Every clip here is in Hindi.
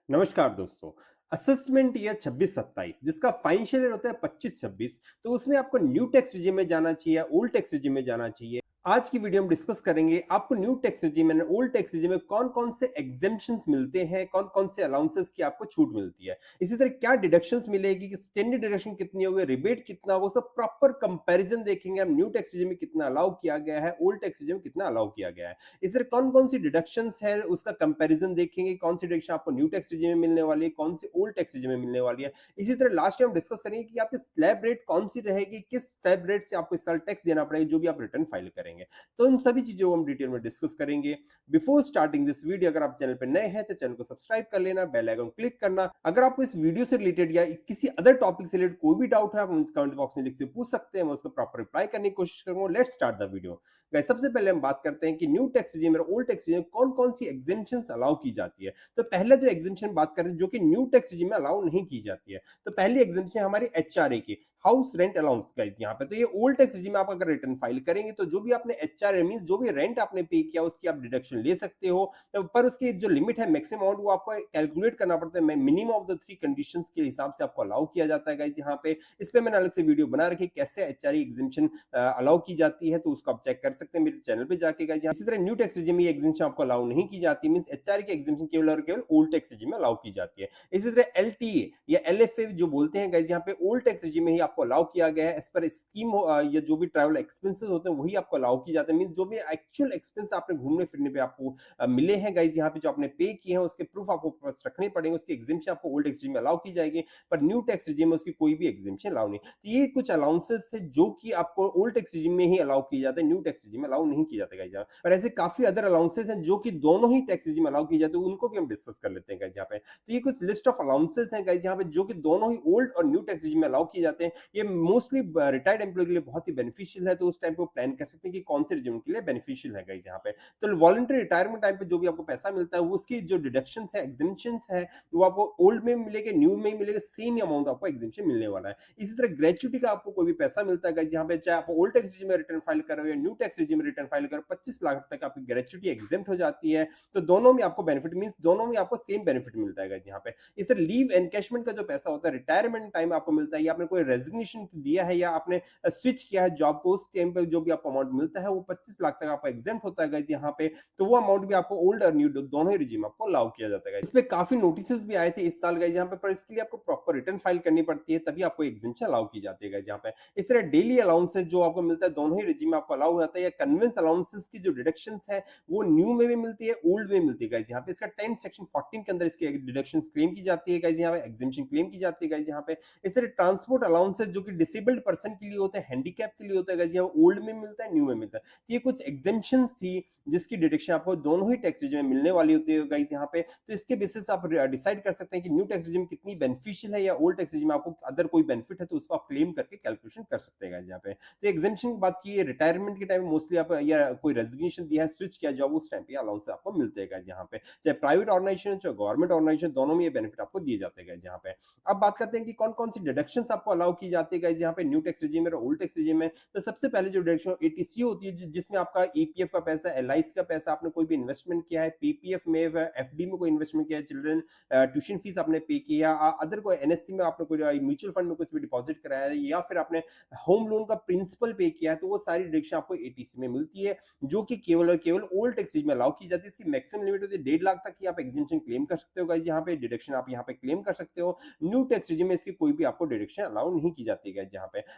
नमस्कार दोस्तों। असेसमेंट ईयर 26-27 जिसका फाइनेंशियल ईयर होता है 25-26, तो उसमें आपको न्यू टैक्स रेजिम में जाना चाहिए, ओल्ड टैक्स रेजिम में जाना चाहिए। आज की वीडियो में डिस्कस करेंगे आपको new tax regime and old tax regime में कौन-कौन से एग्जेम्पशंस मिलते हैं, कौन-कौन से अलाउंसेस की आपको छूट मिलती है। इसी तरह क्या डिडक्शंस मिलेगी, कि स्टैंडर्ड डिडक्शन कितनी होगी, रिबेट कितना होगा, सब प्रॉपर कंपैरिजन देखेंगे हम न्यू टैक्स रेजिम में कितना अलाउ किया गया है, ओल्ड टैक्स रेजिम में कितना अलाउ किया गया है। इस तरह कौन-कौन सी डिडक्शंस है उसका कंपैरिजन देखेंगे, कौन सी डिडक्शन आपको न्यू टैक्स रेजिम में मिलने वाली है, कौन सी ओल्ड टैक्स रेजिम में मिलने वाली है। इसी तरह लास्ट में हम डिस्कस करेंगे कि आपकी स्लैब रेट कौन सी रहेगी, किस स्लैब रेट से आपको इस साल टैक्स देना पड़ेगा जो भी आप रिटर्न फाइल करेंगे। तो इन सभी चीजों को हम डिटेल में डिस्कस करेंगे। बिफोर स्टार्टिंग दिस वीडियो, अगर आप चैनल पर नए हैं तो चैनल को सब्सक्राइब कर लेना, बेल आइकन क्लिक करना। अगर आपको इस वीडियो से रिलेटेड या किसी अदर टॉपिक से रिलेटेड कोई भी डाउट है, आप मुझे कमेंट बॉक्स में लिख के पूछ सकते हैं, मैं उसका प्रॉपर रिप्लाई करने की कोशिश करूंगा। Let's start the video. Guys, सबसे पहले हम बात करते हैं कि न्यू टैक्स रेजिम और ओल्ड टैक्स रेजिम में कौन-कौन सी एग्जेम्पशंस अलाउ की जाती है। तो पहले जो एग्जेम्पशन बात करते हैं जो कि न्यू टैक्स रेजिम में अलाउ नहीं की जाती है। तो पहली एग्जेम्पशन है हमारी एचआरए की, हाउस रेंट अलाउंस। गाइस, यहाँ पे तो ये ओल्ड टैक्स रेजिम में आप अगर रिटर्न फाइल करेंगे तो जो भी आपने एचआरए मींस जो भी रेंट आपने पे किया उसकी आप डिडक्शन ले सकते हो। पर उसकी जो लिमिट है मैक्सिमम अमाउंट वो आपको कैलकुलेट करना पड़ता है। Minimum of the three conditions के हिसाब से आपको अलाउ किया जाता है। गाइस, यहाँ पे इस पे मैंने अलग से वीडियो बना रखी है कैसे एचआरए एग्जेम्पशन अलाउ की जाती है, तो उसको आप चेक कर सकते हैं मेरे चैनल पे जाके। गाइस, इसी तरह न्यू टैक्स रेजिम में एग्जेम्पशन आपको अलाउ नहीं की जाती, मींस एचआरए की एग्जेम्पशन केवल और केवल ओल्ड टैक्स रेजिम में अलाउ की जाती है। इसी तरह एलटीए या एलएफए जो बोलते हैं, गाइस, यहाँ पे ओल्ड टैक्स रेजिम में ही आपको अलाउ किया गया है। एज पर स्कीम या जो भी ट्रैवल एक्सपेंसेस होते हैं वही आपको अलाउ किए जाते हैं। मींस जो भी एक्चुअल एक्सपेंस आपने घूमने फिरने पे आपको मिले हैं, गाइस, यहाँ पे जो आपने पे किए हैं उसके प्रूफ आपको पास रखने पड़ेंगे। उसकी एग्जेम्पशन आपको ओल्ड टैक्स रेजिम में अलाउ की जाएगी, पर न्यू टैक्स रेजिम में उसकी कोई भी एग्जेम्पशन अलाउ नहीं। तो ये कुछ अलाउंसेस थे जो कि आपको ओल्ड टैक्स रेजिम में ही अलाउ किए जाते हैं, न्यू टैक्स रेजिम में अलाउ नहीं किए जाते। गाइस, पर ऐसे काफी अदर अलाउंसेस हैं जो कि दोनों ही टैक्स रेजिम में अलाउ किए जाते हैं, उनको भी हम डिस्कस कर लेते हैं। गाइस, यहाँ पे तो ये कुछ लिस्ट ऑफ अलाउंसेस हैं, गाइस, यहाँ पे जो कि दोनों ही ओल्ड और न्यू टैक्स रेजिम में अलाउ किए जाते हैं। ये मोस्टली रिटायर्ड एम्प्लॉय के लिए बहुत ही बेनिफिशियल है, तो उस टाइम पे वो प्लान कर सकते हैं कि कौन से रेजिम के लिए बेनिफिशियल है। गाइस, यहाँ पे तो वॉलंटरी रिटायरमेंट टाइम पे जो भी आपको पैसा मिलता है वो उसकी जो डिडक्शन है, एग्जेम्पशन है, वो आपको ओल्ड में मिलेगा, न्यू में मिलेगा, सेम अमाउंट आपको एग्जेम्पशन मिलने वाला है। इसी तरह ग्रेचुटी का आपको कोई भी पैसा मिलता है, गाइस, यहाँ पे चाहे आप ओल्ड टैक्स रेजिम में रिटर्न फाइल कर रहे हो या न्यू टैक्स रेजिम में रिटर्न फाइल करो, 25 लाख तक आपकी ग्रेचुटी एग्जेम्प्ट हो जाती है। तो दोनों में आपको बेनिफिट मींस दोनों में आपको सेम बेनिफिट मिलता है। गाइस, यहाँ पे इस तरह लीव एनकैशमेंट का जो पैसा होता है रिटायरमेंट टाइम आपको मिलता है, या आपने कोई रेजिग्नेशन दिया है या आपने स्विच किया है जॉब को, उस टाइम पे जो भी आपको अमाउंट मिलता है वो 25 लाख तक आपका एग्जेम्प्ट होता है। गाइस, यहाँ पे तो वो अमाउंट भी आपको ओल्ड और न्यू दोनों ही रिजीम आपको अलाउ किया जाता है। इसमें काफी नोटिसेस भी आए थे इस साल। गाइस, यहाँ पे पर इसके लिए आपको प्रॉपर रिटर्न फाइल करनी पड़ती है, तभी आपको एग्जेम्पशन अलाउ की जाती है। गाइस, यहाँ पे इस तरह डेली अलाउंसेस जो आपको मिलता है दोनों ही रिजीम में आपको अलाउ होता है, या कन्वेंस अलाउंसेस की जो डिडक्शंस है वो न्यू में भी मिलती है, ओल्ड में मिलती है। गाइस, यहाँ पे इसका 10 सेक्शन 14 के अंदर इसकी डिडक्शंस क्लेम की जाती है। गाइस, यहाँ पे एग्जेम्पशन क्लेम की जाती है। गाइस, यहाँ पे इस तरह ट्रांसपोर्ट अलाउंसेस जो कि डिसेबल्ड पर्सन के लिए होते हैं, हैंडीकैप के लिए होता है, गाइस, यहाँ ओल्ड में मिलता है, न्यू में मिलता है। तो ये कुछ एग्जेम्पशंस थी जिसकी डिडक्शन आपको दोनों ही टैक्स रेजिम में मिलने वाली होती है। गाइस, यहाँ पे तो इसके बेसिस आप डिसाइड कर सकते हैं कि न्यू टैक्स रेजिम कितनी बेनिफिशियल है, या ओल्ड टैक्स रेजिम में आपको अदर कोई बेनिफिट है तो उसको आप क्लेम करके कैलकुलेशन कर सकते हैं। गाइस, यहाँ पे तो एग्जेम्पशन की बात की है, रिटायरमेंट के टाइम मोस्टली आप या कोई रेजिग्नेशन दिया है, स्विच किया जॉब, उस टाइम पे अलाउंस आपको मिलते हैं। गाइस, यहाँ पे चाहे प्राइवेट ऑर्गेनाइजेशन चाहे गवर्नमेंट ऑर्गेनाइजेशन, दोनों में ये बेनिफिट आपको दिए जाते हैं। गाइस, यहाँ पे अब बात करते हैं कि कौन कौन सी डिडक्शंस आपको अलाउ की जाती है। गाइस, यहाँ पे न्यू टैक्स रेजिम में और ओल्ड टैक्स रेजिम में तो सबसे पहले जो डिडक्शन एटीसी होती है, जिसमें आपका ईपीएफ का पैसा, एलआईसी का पैसा, आपने कोई भी इन्वेस्टमेंट किया है, पीपीएफ में, एफडी में कोई इन्वेस्टमेंट किया है, चिल्ड्रन ट्यूशन फीस आपने पे किया, अदर कोई एनएससी में आपने कोई म्यूचुअल फंड में कुछ भी डिपॉजिट कराया है, या फिर आपने होम लोन का प्रिंसिपल पे किया है, तो वो सारी डिडक्शन आपको एटीसी में मिलती है, जो कि केवल और केवल ओल्ड टैक्स रेजिम में अलाउ की जाती है। इसकी मैक्सिमम लिमिट होती है 1.5 लाख तक की आप एग्जेम्पशन क्लेम कर सकते हो। गाइस, यहाँ पे डिडक्शन आप यहाँ पे क्लेम कर सकते हो। न्यू टैक्स रेजिम में इसकी कोई भी आपको डिडक्शन अलाउ नहीं की जाती है। गाइस,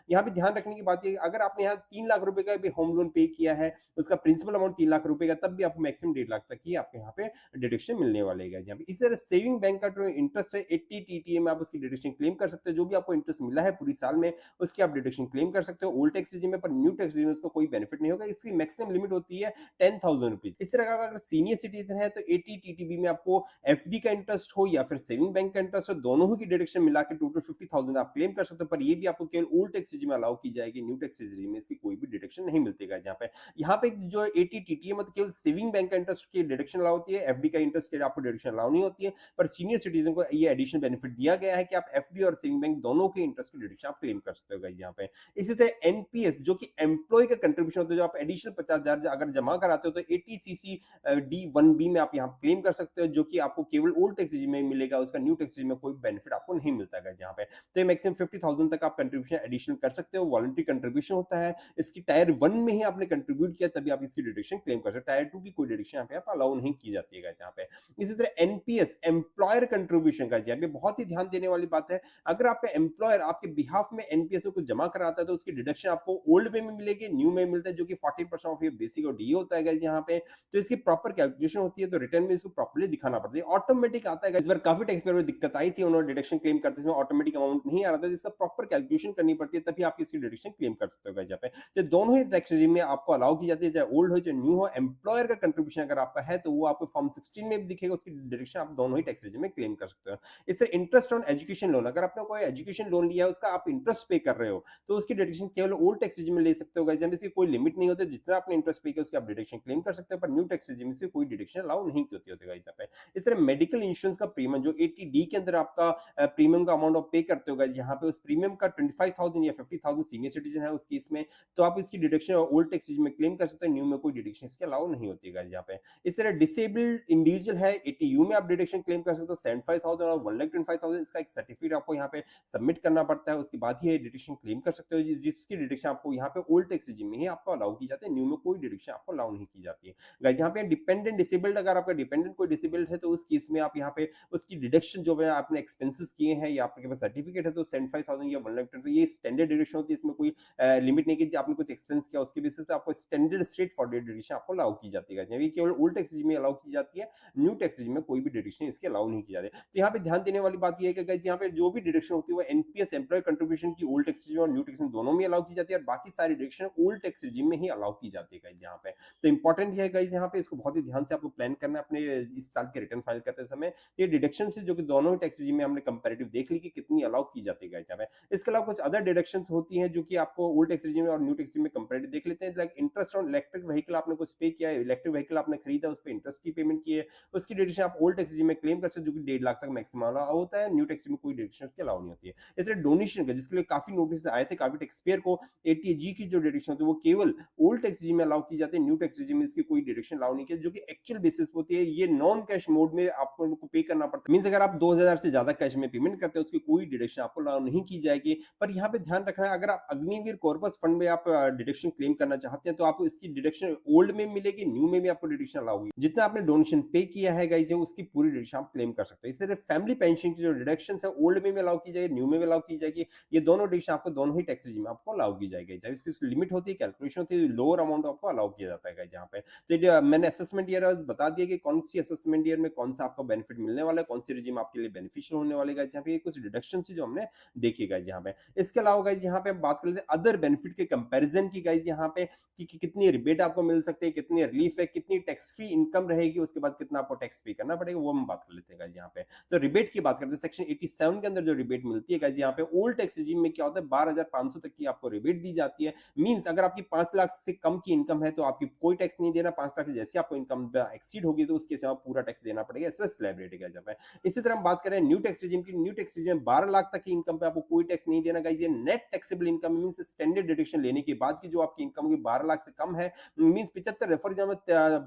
यहाँ पे ध्यान रखने की बात है, अगर आपने यहाँ 3 लाख रुपए का भी होम लोन पे किया है, उसका प्रिंसिपल अमाउंट 3 लाख रुपए का, तब भी आपको मैक्सिमम 1.5 लाख तक ही आपके यहाँ पे डिडक्शन मिलने वाले हैं। यहाँ पे इसी तरह सेविंग बैंक का जो इंटरेस्ट है 80 टीटीए में आप उसकी डिडक्शन क्लेम कर सकते हो। जो भी आपको इंटरेस्ट मिला है पूरी साल में उसकी आप डिडक्शन क्लेम कर सकते हो ओल्ड टैक्स रेजिम में, पर न्यू टैक्स रेजिम में उसको कोई बेनिफिट नहीं होगा। इसकी मैक्सिमम लिमिट होती है 10,000 रुपीज। इस तरह का अगर सीनियर सिटीजन है तो 80 टीटीबी में आपको एफडी का इंटरेस्ट हो या फिर सेविंग बैंक का इंटरेस्ट हो, दोनों ही की डिडक्शन मिला के टोटल 50,000 आप क्लेम कर सकते हो, पर ये भी आपको केवल ओल्ड टैक्स रेजिम में अलाउ की जाएगी, न्यू टैक्स रेजिम में इसकी कोई भी डिडक्शन नहीं मिलती। है गाइस यहाँ पे। यहाँ पे जो एटीटीटी मतलब केवल सेविंग बैंक का इंटरेस्ट की डिडक्शन अलाउ होती है, एफडी का इंटरेस्ट की आपको डिडक्शन अलाउ नहीं होती है, पर सीनियर सिटीजन को ये एडिशनल बेनिफिट दिया गया है कि आप एफडी और सेविंग बैंक दोनों के इंटरेस्ट की डिडक्शन आप क्लेम कर सकते हो गाइस यहाँ पे। इसी तरह एनपीएस जो कि एम्प्लॉय का कंट्रीब्यूशन होता है, जो आप एडिशनल 50,000 अगर जमा कराते हो तो एटीसीसी D1B में आप यहाँ क्लेम कर सकते हो, जो कि आपको केवल ओल्ड टैक्स रेजिम में मिलेगा, उसका न्यू टैक्स रेजिम में कोई बेनिफिट आपको नहीं मिलता है यहाँ पे। तो मैक्सिमम 50,000 तक आप कंट्रीब्यूशन एडिशनल कर सकते हो, वॉलंटरी कंट्रीब्यूशन होता है। इसकी टायर 1 में ही आपने कंट्रीब्यूट किया तभी आप इसकी डिडक्शन क्लेम कर सकते हो, टायर 2 की कोई डिडक्शन यहाँ पे आप अलाउ नहीं की जाती है यहाँ पे। इसी तरह एनपीएस एम्प्लॉयर कंट्रीब्यूशन का यहाँ पे बहुत ही ध्यान देने वाली बात है, अगर आपका एम्प्लॉयर आपके बिहाफ में एनपीएस को जमा कराता है तो उसकी डिडक्शन आपको ओल्ड में मिलेगी, न्यू में मिलता है, जो कि 40% ऑफ योर बेसिक और डी होता है यहाँ पे। तो इसकी प्रॉपर कैलकुलेशन होती है, तो रिटर्न में इसको प्रॉपर्ली दिखाना पड़ता है, ऑटोमेटिक आता है। इस बार काफी टैक्स पेयर में दिक्कत आई थी, उन्होंने डिडक्शन क्लेम करते समय ऑटोमेटिक अमाउंट नहीं आ रहा था, जिसका प्रॉपर कैलकुलेशन करनी पड़ती है, तभी आप इसकी डिडक्शन क्लेम कर सकते हो यहाँ पे। तो दोनों ही टैक्स रेजिम में आपको अलाउ की जाती है, चाहे ओल्ड हो चाहे न्यू हो। एम्प्लॉयर का कंट्रीब्यूशन अगर आपका है तो वो आपको फॉर्म 16 में भी दिखेगा, उसकी डिडक्शन आप दोनों ही टैक्स रेजिम में क्लेम कर सकते हो। इससे इंटरेस्ट ऑन एजुकेशन लोन, अगर आपने कोई एजुकेशन लोन लिया है उसका आप इंटरेस्ट पे कर रहे हो तो उसकी डिडक्शन केवल ओल्ड टैक्स रेजिम में ले सकते हो गाइस, इसकी कोई लिमिट नहीं होती, जितना आपने इंटरेस्ट पे किया उसकी आप डिडक्शन क्लेम कर सकते हो, पर न्यू टैक्स रेजिम से कोई डिडक्शन अलाउ नहीं होती है गाइस यहाँ पे। इस तरह मेडिकल इंश्योरेंस का प्रीमियम जो 80D के अंदर आपका प्रीमियम का अमाउंट आप पे करते हो गाइस यहाँ पे, उस प्रीमियम का 25,000 या 50,000 सीनियर सिटीजन है उस केस में, तो आप इसकी डिडक्शन ओल्ड टैक्स रेजिम में क्लेम कर सकते हो, न्यू में कोई डिडक्शन इसके अलाउ नहीं होती है गाइस यहाँ पे। इस तरह डिसेबल्ड इंडिविजुअल है 80U में आप डिडक्शन क्लेम कर सकते हो 75,000 और 1,25,000, इसका एक सर्टिफिकेट आपको यहाँ पे सबमिट करना पड़ता है, उसके बाद ही डिडक्शन क्लेम कर सकते हो, जिसकी डिडक्शन आपको यहाँ पे ओल्ड टैक्स रेजिम में ही आपको अलाउ की जाती है, न्यू में कोई डिडक्शन आपको अलाउ नहीं की जाती है गाइस यहाँ पे। डिपेंडेंट डिसेबल्ड, अगर आपका डिपेंडेंट कोई डिसेबल्ड है तो उस केस में आप यहाँ पे उसकी डिडक्शन जो है आपने एक्सपेंसेस किए हैं या आपके पास सर्टिफिकेट है तो 75,000 या 1,25,000 ये स्टैंडर्ड डिडक्शन होती है, इसमें कोई लिमिट नहीं कि आपने कुछ एक्सपेंस किया उसके बेसिस पे आपको स्टैंडर्ड स्ट्रेट फॉरवर्ड डिडक्शन आपको अलाउ की जाती है, ये केवल ओल्ड टैक्स रेजिम में अलाउ की जाती है, न्यू टैक्स रेजिम में कोई भी डिडक्शन इसके अलाउ नहीं की जाती। तो यहाँ पे ध्यान देने वाली बात ये है कि गाइस यहाँ पे जो भी डिडक्शन होती है वो एनपीएस एम्प्लॉय कंट्रीब्यूशन की ओल्ड टैक्स रेजिम और न्यू टैक्स दोनों में अलाउ की जाती है, और बाकी सारी डिडक्शन ओल्ड टैक्स रेजिम में ही अलाउ की जाती है गाइस यहाँ पे। तो इंपॉर्टेंट है गाइस यहाँ पे, इसको बहुत ही ध्यान से आपको प्लान करना है अपने इस साल के रिटर्न फाइल करते समय। ये डिडक्शन से जो कि दोनों ही टैक्स रेजिम में हमने कंपैरेटिव देख ली कि कितनी अलाउ की जाती है गाइस यहाँ पे। इसके अलावा कुछ अदर डिडक्शंस होती हैं जो कि आपको ओल्ड टैक्स रेजिम और न्यू टैक्स रेजिम में कंपैरेटिव देख लेते हैं, like interest on electric vehicle, आपने कुछ पे किया है, इलेक्ट्रिक व्हीकल आपने खरीदा उस पे इंटरेस्ट की पेमेंट की है, उसकी डिडक्शन आप ओल्ड टैक्स रेजिम में क्लेम कर सकते हो, जो कि 1.5 लाख तक मैक्सिमम अलाउ होता है, न्यू टैक्स में कोई डिडक्शन उसके अलाउ नहीं होती है। इस तरह डोनेशन का जिसके लिए काफी नोटिस आए थे काफी टैक्स पेयर को, एटीजी की जो डिडक्शन होती है वो केवल ओल्ड टैक्स रेजिम में अलाउ की जाती है, न्यू टैक्स रेजिम में इसकी कोई डिडक्शन अलाउ नहीं की, जो कि एक्चुअल बेसिस होती है, ये नॉन कैश मोड में आपको पे करना पड़ता है, मींस अगर आप 2,000 से ज्यादा कैश में पेमेंट करते हो उसकी कोई डिडक्शन आपको अलाउ नहीं की जाएगी। पर यहाँ पे ध्यान रखना है, अगर आप अग्निवीर कॉर्पस फंड में आप डिडक्शन क्लेम करना चाहते हैं तो आपको इसकी डिडक्शन ओल्ड में मिलेगी, न्यू में भी आपको डिडक्शन अलाउ होगी, जितना आपने डोनेशन पे किया है गाइस उसकी पूरी डिडक्शन आप क्लेम कर सकते हो। इस तरह फैमिली पेंशन की जो डिडक्शन है ओल्ड में भी अलाउ की जाएगी, न्यू में भी अलाउ की जाएगी, ये दोनों डिडक्शन आपको दोनों ही टैक्स रेजिम में आपको अलाउ की जाएगी, जब इसकी लिमिट होती है, कैलकुलेशन होती है, लोअर अमाउंट आपको अलाउ किया जाता है यहाँ पे। तो मैंने असेसमेंट ईयर बता दिया कि कौन सी असेसमेंट ईयर में कौन सा आपको बेनिफिट मिलने वाला है, कौन सी रेजिम आपके लिए बेनिफिशियल होने वाले गाइस यहाँ पे, कुछ डिडक्शन जो हमने देखी गाइस यहाँ पे। इसके अलावा गाइस यहाँ पे बात कर लेते हैं अदर बेनिफिट के कंपैरिजन की गाइस यहाँ पे, कि कितनी रिबेट आपको मिल सकते हैं, कितनी रिलीफ है, कितनी टैक्स फ्री इनकम रहेगी, उसके बाद कितना आपको टैक्स पे करना पड़ेगा, वो हम बात कर लेते हैं गाइस यहाँ पे। तो रिबेट की बात करते हैं, सेक्शन 87 के अंदर जो रिबेट मिलती है गाइस यहाँ पे, ओल्ड टैक्स रेजिम में क्या होता है 12,500 तक की आपको रिबेट दी जाती है, मींस अगर आपकी 5 लाख से कम की इनकम है तो आपकी कोई टैक्स नहीं देना, 5 लाख से जैसे आपको इनकम एक्सीड होगी तो उसके सिवा पूरा टैक्स देना पड़ेगा, इसमें स्लैब रेट है जब है। इसी तरह हम बात करें न्यू टैक्स रेजिम की, न्यू टैक्स रेजिम में 12 लाख तक की इनकम पे आपको कोई टैक्स नहीं देना गाइस, ये net taxable income means standard deduction लेने के बाद की जो आपकी इनकम होगी 12 लाख से कम है, मींस 75, फॉर एग्जांपल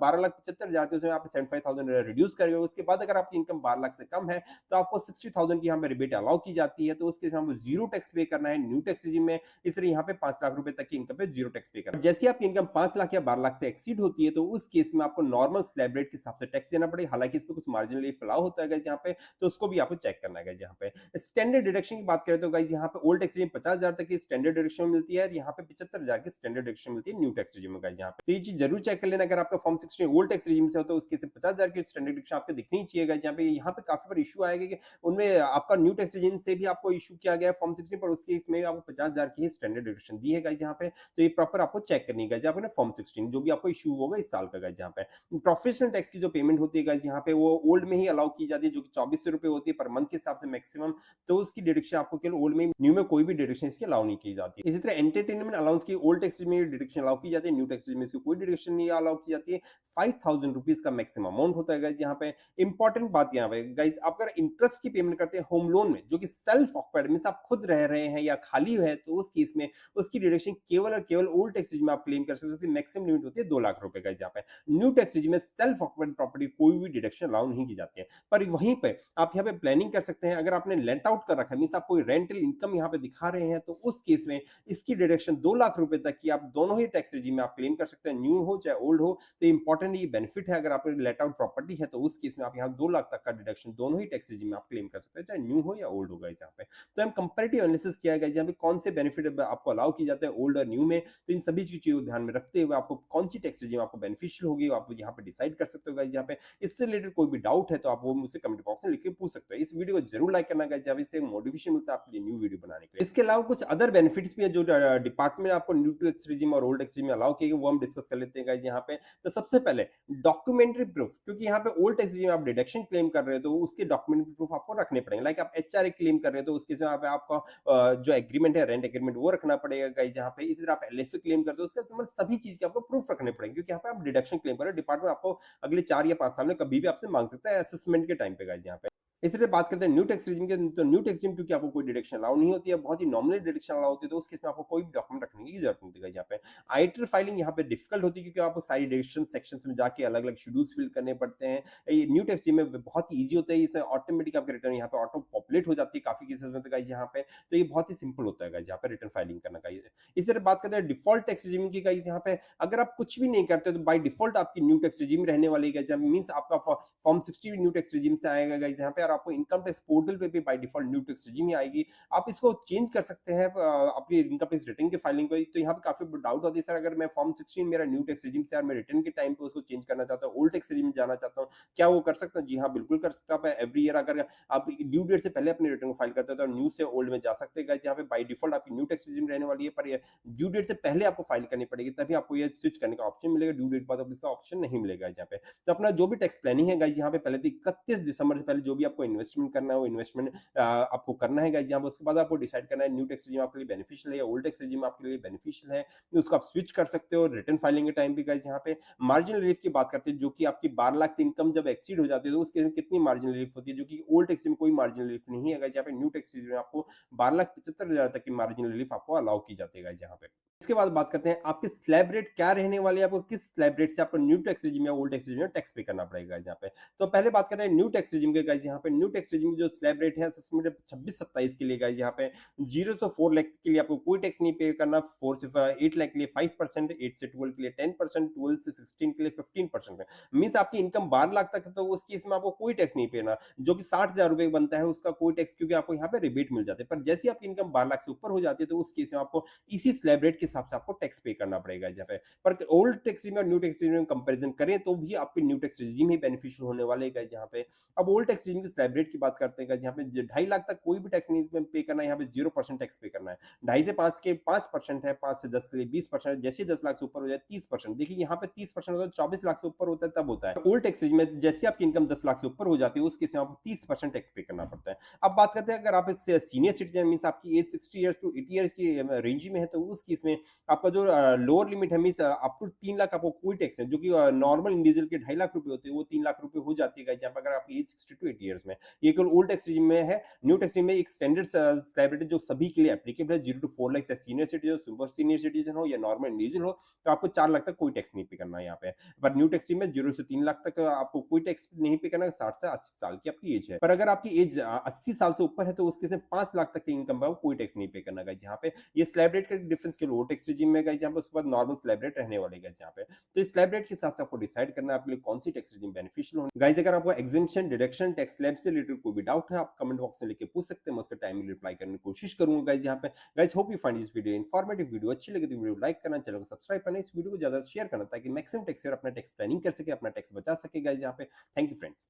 12,75,000 जाते हैं उसमें आप 75,000 रिड्यूस करेंगे, उसके बाद अगर आपकी इनकम 12 लाख से कम है तो आपको 60,000 की यहाँ पे रिबेट अलाउ की जाती है, तो उसके यहाँ जीरो टैक्स पे करना है न्यू टैक्स रेजिम में। इसलिए यहाँ पे 5 लाख रुपए तक की इनकम पे जीरो टैक्स पे करना है। जैसे आपकी इनकम 5 लाख या 12 लाख से एक्सीड होती है तो उस केस में आपको नॉर्मल स्लैब रेट के हिसाब से टैक्स देना पड़ेगा, हालांकि इसमें कुछ मार्जिनल अलाउ होता है गाइस यहाँ पे, तो उसको भी आपको चेक करना है यहाँ पे। स्टैंडर्ड डिडक्शन की बात करें तो गाइस यहाँ पे ओल्ड टैक्स रेजिम 50,000 तक की स्टैंडर्ड डिडक्शन मिलती है, और यहाँ पे 75,000 की स्टैंडर्ड डिडक्शन मिलती है न्यू टैक्स रेजिम में गाइस यहाँ पे। तो ये चीज जरूर चेक कर लेना, अगर आपका फॉर्म 16 ओल्ड टैक्स रेजिम से हो तो उसके 50,000 की स्टैंडर्ड डिडक्शन आपको दिखनी चाहिए गाइस यहाँ पे। यहाँ पे काफी बार इशू आएगा कि उनमें आपका न्यू टैक्स रेजिम से भी आपको इशू किया गया फॉर्म 16 पर, उसके इसमें आपको 50,000 की स्टैंडर्ड डिडक्शन दी है गाइस यहाँ पे, तो ये प्रॉपर आपको चेक करनी है यहाँ पे ना फॉर्म 16 जो भी आपको इशू होगा इस साल का गाइस यहाँ पे। प्रोफेशनल टैक्स की जो पेमेंट होती है गाइस यहाँ पे वो ओल्ड में ही अलाउ की जाती है, जो कि 2400 रुपए होती है पर मंथ के हिसाब से मैक्सिमम, तो उसकी डिडक्शन आपको केवल ओल्ड में, न्यू में कोई भी डिडक्शन इसकी अलाउ नहीं की जाती। इसी तरह एंटरटेनमेंट अलाउंस की ओल्ड टैक्स में डिडक्शन अलाउ की जाती है, न्यू टैक्स रेजिम में इसकी कोई डिडक्शन नहीं अलाउ की जाती है। 5000 रुपीज़ का मैक्सिमम अमाउंट होता है गाइस यहाँ पे। इंपॉर्टेंट बात यहाँ पे गाइस, आप अगर इंटरेस्ट की पेमेंट करते हैं होम लोन में, जो कि सेल्फ ऑक्यूपाइड मीन्स आप खुद रह रहे हैं या खाली है, तो उस केस में उसकी डिडक्शन केवल और केवल ओल्ड टैक्स रेजिम में आप क्लेम कर सकते हो। उसकी मैक्सिमम लिमिट होती है 2 लाख रुपए गाइस यहाँ पे। न्यू टैक्स रेजिम में सेल्फ ऑक्यूपाइड प्रॉपर्टी कोई भी डिडक्शन अलाउ नहीं की जाती है। पर वहीं पे आप यहाँ पे प्लानिंग कर सकते हैं, अगर आपने लेंट आउट कर रखा है मीन्स आप कोई रेंटल इनकम यहाँ पे दिखा रहे हैं, तो उस केस में इसकी डिडक्शन 2 लाख रुपए तक की आप दोनों ही टैक्स रेजिम में आप क्लेम कर सकते हैं, न्यू हो चाहे ओल्ड हो। तो इंपॉर्टेंट ये बेनिफिट है, अगर आपने लेट आउट प्रॉपर्टी है तो उस केस में आप यहाँ 2 लाख तक का डिडक्शन दोनों ही टैक्स रेजिम में आप क्लेम कर सकते हैं, चाहे न्यू हो या ओल्ड होगा यहाँ पे। तो हम कंपैरेटिव एनालिसिस किया गया जहाँ पे कौन से बेनिफिट आपको अलाउ किए जाते हैं ओल्ड और न्यू में। तो इन सभी चीजों को ध्यान में रखते हुए आपको कौन सी टैक्स रेजिम आपको बेनिफिशियल होगी, आप यहाँ पे डिसाइड कर सकते हो गाइस यहाँ पे। इससे रिलेटेड कोई भी डाउट है तो आप वो मुझसे कमेंट बॉक्स में लिख के पूछ सकते हो। इस वीडियो को जरूर लाइक करना गाइस, जहाँ इससे मोटिवेशन मिलता है आपके लिए न्यू वीडियो बनाने के लिए। इसके अलावा कुछ अदर बेनिफिट्स भी है जो डिपार्टमेंट आपको न्यू टैक्स रेजिम और ओल्ड टैक्स रेजिम में अलाउ किए, वो हम डिस्कस कर लेते हैं गाइस यहाँ पे। तो सबसे पहले डॉक्यूमेंट्री प्रूफ, क्योंकि यहाँ पे ओल्ड टैक्स रेजिम आप डिडक्शन क्लेम कर रहे हो तो उसके डॉक्यूमेंट्री प्रूफ आपको रखने पड़ेंगे। लाइक आप एचआरए क्लेम कर रहे हो तो उसके यहाँ पे आपका जो एग्रीमेंट है रेंट एग्रीमेंट वो रखना पड़ेगा गाइस यहाँ पे। इसी तरह आप एलएफए क्लेम करते हो उसका मतलब सभी चीज के आपको प्रूफ रखने पड़ेंगे, क्योंकि यहाँ पे आप डिडक्शन क्लेम कर रहे हो। डिपार्टमेंट आपको अगले 4 या 5 साल में कभी भी आपसे मांग सकता है असेसमेंट के टाइम पे गाइस यहाँ पे। इसी तरह बात करते हैं न्यू टैक्स रेजिम के, तो न्यू टैक्स रेजिम क्योंकि आपको कोई डिडक्शन अलाउ नहीं होती है, बहुत ही नॉमिनल डिडक्शन अलाउ होती है, तो उस केस में आपको कोई भी डॉक्यूमेंट रखने की जरूरत नहीं होती यहाँ पे। आईटी फाइलिंग यहाँ पे डिफिकल्ट होती है, क्योंकि आपको सारी डिडक्शन सेक्शंस में जाके अलग अलग शेड्यूल्स फिल करने पड़ते हैं। ये न्यू टैक्स रेजिम में बहुत ही ईजी होता है, इसे ऑटोमेटिक आपके रिटर्न यहाँ पे ऑटो पॉपुलेट हो जाती है काफी केसेस में, तो गाइस यहाँ पे तो ये बहुत ही सिंपल होता है गाइस यहाँ पे रिटर्न फाइलिंग करना गाइस। इसी तरह बात करते हैं डिफॉल्ट टैक्स रेजिम की गाइस यहाँ पे, अगर आप कुछ भी नहीं करते तो बाय डिफॉल्ट आपकी न्यू टैक्स रेजिम रहने वाली है, मींस आपका फॉर्म 60 न्यू टैक्स रेजिम से आएगा गाइस यहाँ पे, और आपको इनकम टैक्स पोर्टल पे भी by default new tax regime ही आएगी। आप इसको चेंज कर सकते हैं अपनी इनकम टैक्स रिटर्न की फाइलिंग को। तो यहाँ पे काफी डाउट होती है, सर अगर मैं फॉर्म 16 मेरा न्यू टैक्स रेजिम से, मैं रिटर्न के टाइम पे उसको चेंज करना चाहता हूँ, ओल्ड टैक्स रेजिम में जाना चाहता हूँ, क्या वो कर सकता हूँ? जी हाँ, बिल्कुल कर सकता हूँ। आप एवरी ईयर अगर आप ड्यू डेट से पहले अपनी रिटर्न को फाइल करते हो तो न्यू से ओल्ड में जा सकते हैं, जहाँ पे बाय डिफॉल्ट आपकी न्यू टैक्स रेजिम रहने वाली है, पर ड्यू डेट से पहले आपको फाइल करनी पड़ेगी, तभी आपको ये स्विच करने का ऑप्शन मिलेगा। ड्यू डेट बाद इसका ऑप्शन नहीं मिलेगा यहाँ पे। तो अपना जो भी टैक्स प्लानिंग है गाइस यहाँ पे, पहले तो 31 दिसंबर से पहले जो भी आपको इन्वेस्टमेंट करना है वो इन्वेस्टमेंट आपको करना है गाइस यहाँ पे। उसके बाद आपको डिसाइड करना है न्यू टैक्स रेजिम आपके लिए बेनिफिशियल है या ओल्ड टैक्स रेजिम आपके लिए बेनिफिशियल है, उसको आप स्विच कर सकते हो रिटर्न फाइलिंग के टाइम भी गाइस यहाँ पे। मार्जिनल रिलीफ की बात करते हैं, जो कि आपकी 12 लाख से इनकम जब एक्सीड हो जाती है तो उसके में कितनी मार्जिनल रिलीफ होती है, जो कि ओल्ड टैक्स में कोई मार्जिनल रिलीफ नहीं है गाइस यहाँ पे। न्यू टैक्स में आपको 12,75,000 तक की मार्जिनल रिलीफ आपको अलाउ की जाती है गाइस यहाँ पे। इसके बाद बात करते हैं आपके स्लैब रेट क्या रहने वाले हैं, आपको किस स्लैब रेट से आपको न्यू टैक्स रेजिम या ओल्ड टैक्स रेजिम में टैक्स पे करना पड़ेगा गाइस यहाँ पे। तो पहले बात करते हैं न्यू टैक्स रेजिम के गाइस यहाँ पे। न्यू टैक्स रेजिम की जो स्लैब रेट है असेसमेंट 26-27 के लिए गाइस यहाँ पे 0 से 4 लाख के लिए आपको कोई टैक्स नहीं पे करना, 4 से 8 लाख के लिए 5%, 8 से 12 के लिए 10%, 12 से 16 के लिए 15%। मीन्स आपकी इनकम 12 लाख तक है तो उस केस में आपको कोई टैक्स नहीं पेना। जो कि 60,000 रुपए बनता है उसका कोई टैक्स, क्योंकि आपको यहाँ पे रिबेट मिल जाते हैं। पर जैसे आपकी इनकम 12 लाख से ऊपर हो जाती है तो उस केस में आपको इसी स्लैब रेट के हिसाब से आपको टैक्स पे करना पड़ेगा यहाँ पे। पर ओल्ड टैक्स रेजिम और न्यू टैक्स रेजिम में कंपैरिजन करें तो भी आपके न्यू टैक्स रेजिम ही बेनिफिशियल होने वाले हैं यहाँ पे। अब ओल्ड टैक्स रेजिम की स्लैब रेट की बात करते हैं यहाँ पे, 2.5 लाख तक कोई भी टैक्स नहीं पे करना है, यहाँ पे 0% टैक्स पे करना है। 2.5 से 5 के 5% है, 5 से 10 के लिए 20%, जैसे 10 लाख से ऊपर हो जाए 30%। देखिए यहाँ पे 30% होता है, 24 लाख से ऊपर होता है तब होता है। ओल्ड टैक्स रेजिम में जैसे आपकी इनकम 10 लाख से ऊपर हो जाती है उस केस में आपको 30% टैक्स पे करना पड़ता है। अब बात करते हैं अगर आप सीनियर सिटीजन मींस आपकी एज 60 ईयर्स टू 80 ईयर्स की रेंज में है तो उस केस में आपका जो लोअर लिमिट है मींस अप टू 3 लाख आपको कोई टैक्स है, जो कि नॉर्मल इंडिविजुअल के 2.5 लाख रुपए होते हैं वो 3 लाख रुपए हो जाती है जहां पर अगर आपकी एज 60 टू 80 ईयर्स में। ये केवल ओल्ड टैक्स रेजिम में है। न्यू टैक्स रेजिम में एक स्टैंडर्ड स्लैब रेट है जो सभी के लिए एप्लीकेबल है, 0 टू 4 लाख, चाहे senior citizen, super senior citizen हो या नॉर्मल इंडिविजुअल हो, तो आपको 4 लाख तक कोई टैक्स नहीं पे करना है यहाँ पे। पर न्यू टैक्स रेजिम में 0 से 3 लाख तक आपको कोई टैक्स नहीं पे करना है, 60 से 80 साल की आपकी एज है। पर अगर आपकी एज 80 साल से ऊपर है तो उसके से 5 लाख तक की इनकम पर कोई टैक्स नहीं पे करना है यहाँ पे। ये स्लैब रेट का डिफरेंस के लो टैक्स रेजिम में गाइस यहाँ पे, उसके बाद नॉर्मल स्लैब रेट रहने वाले गाइस यहाँ पे। तो इस स्लैब रेट के हिसाब से आपको डिसाइड करना है आपके लिए कौन सी टैक्स रेजिम बेनिफिशियल होगी गाइस। अगर आपको एग्जेम्पशन, डिडक्शन, टैक्स स्लैब से रिलेटेड कोई भी डाउट है आप कमेंट बॉक्स में लिख के पूछ सकते हैं, मैं उसका टाइमली रिप्लाई करने की कोशिश करूंगा गाइस यहाँ पे। Guys hope you find this video informative. Video अच्छी लगे तो वीडियो लाइक करना, चैनल को सब्सक्राइब करना, इस वीडियो को ज्यादा शेयर करना ताकि मैक्सिमम टैक्स अपना टैक्स प्लानिंग कर सके, अपना टैक्स बचा सके गाइस यहाँ पे। Thank you friends.